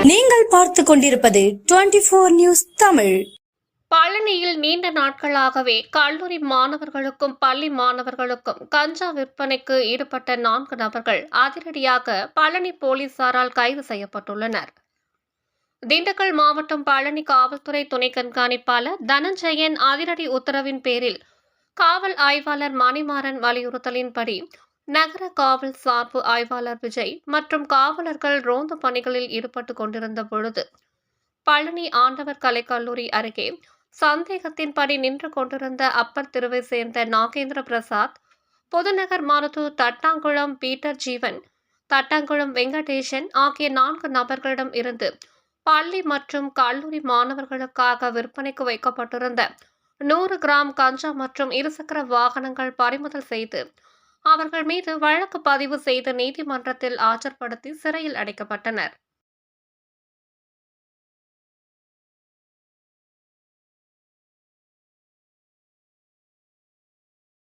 நீங்கள் பார்த்து கொண்டிருப்பது 24 நியூஸ் தமிழ். பழனியில் நீண்ட நாட்களாகவே கல்லூரி மாணவர்களுக்கும் பள்ளி மாணவர்களுக்கும் கஞ்சா விற்பனைக்கு ஈடுபட்ட 4 நபர்கள் அதிரடியாக பழனி போலீசாரால் கைது செய்யப்பட்டுள்ளனர். திண்டுக்கல் மாவட்டம் பழனி காவல்துறை துணை கண்காணிப்பாளர் தனஞ்சயன் அதிரடி உத்தரவின் பேரில் காவல் ஆய்வாளர் மணிமாறன் வலியுறுத்தலின்படி நகர காவல் சார்பு ஆய்வாளர் விஜய் மற்றும் காவலர்கள் ரோந்து பணிகளில் ஈடுபட்டுக் கொண்டிருந்த பொழுது பழனி ஆண்டவர் கலைக்கல்லூரி அருகே சந்தேகத்தின்படி நின்று கொண்டிருந்த அப்பர் தெருவை சேர்ந்த நாகேந்திர பிரசாத், புதுநகர் மருதூர் தட்டாங்குளம் பீட்டர் ஜீவன், தட்டாங்குளம் வெங்கடேசன் ஆகிய 4 நபர்களிடம் இருந்து பள்ளி மற்றும் கல்லூரி மாணவர்களுக்காக விற்பனைக்கு வைக்கப்பட்டிருந்த 100 கிராம் கஞ்சா மற்றும் இருசக்கர வாகனங்கள் பறிமுதல் செய்து அவர்கள் மீது வழக்கு பதிவு செய்து நீதிமன்றத்தில் ஆஜர்படுத்தி சிறையில் அடைக்கப்பட்டனர்.